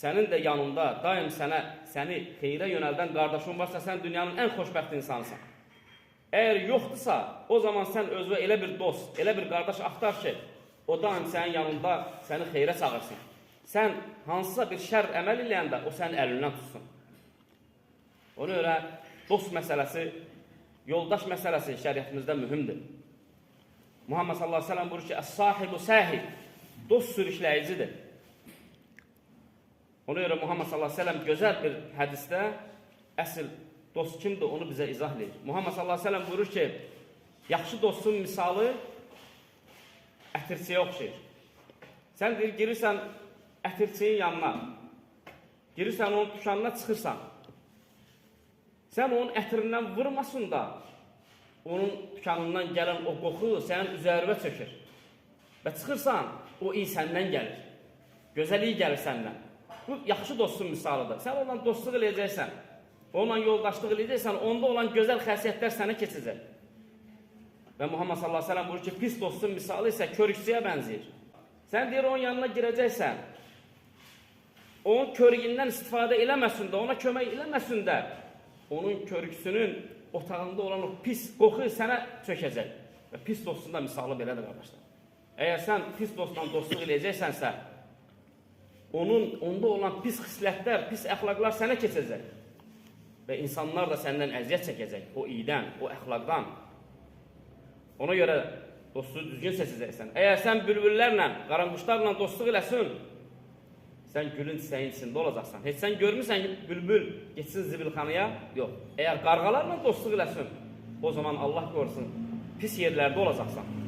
sənin də yanında daim səni xeyrə yönəldən qardaşın varsa, sən dünyanın ən xoşbəxt insansan. Əgər yoxdursa, o zaman sən özünə elə bir dost, elə bir qardaş axtar ki, o daim sənin yanında səni xeyrə çağırsın. Sən hansısa bir şər əməl eləyəndə o sənin əlindən tutsun. Ona görə dost məsələsi, yoldaş məsələsi şəriətimizdə mühümdür. Muhammed sallallahu aleyhi ve sellem buyurur ki, "Əs-sahibu sahib", dost sürükləyicidir. Ona görə Muhammed sallallahu aleyhi ve sellem gözəl bir hədisdə əsl dost kimdir, onu bizə izah edir. Muhammed sallallahu aleyhi ve sellem buyurur ki, yaxşı dostun misalı ətirçiyə oxşayır. Sən deyir, girirsən ətirçiyin yanına, girirsən onun dükanına, çıxırsan. Sən onun ətirindən vurmasın da, onun dükanından gələn o qoxu sənin üzərivə çökür. Və çıxırsan, o iyi səndən gəlir. Gözəl iyi gəlir səndən. Bu, yaxşı dostun misalıdır. Sən onunla dostluq eləyəcəksən, onunla yoldaşlıq eləyəcəksən, onda olan gözəl xəsiyyətlər sənə keçəcək. Və Muhammed sallallahu aleyhi ve sellem buyurur ki, pis dostun misalı isə körükçüyə bənzəyir. Sən deyir, onun yanına girəcəksən, onun körüyündən istifadə eləməsin də, ona kömək eləməsin də, onun körüksünün otağında olan o pis qoxu sənə çökəcək. Və pis dostun da misalı belədir, qardaşlar. Əgər sən pis dostla dostluq eləyəcəksənsə, onda olan pis xislətlər, pis əxlaqlar sənə keçəcək. Və insanlar da səndən əziyyət çəkəcək, o iydən, o əxlaqdan. Ona görə dostu düzgün seçəcəksən. Əgər sən bülbüllərlə, qaranquşlarla dostluq eləsin, sən gülün çiçəyin içində olacaqsan. Heç sən görmürsən ki, bülbül geçsin zibilxanaya? Yox. Əgər qarğalarla dostluq eləsin, o zaman Allah qorusun, pis yerlərdə olacaqsan.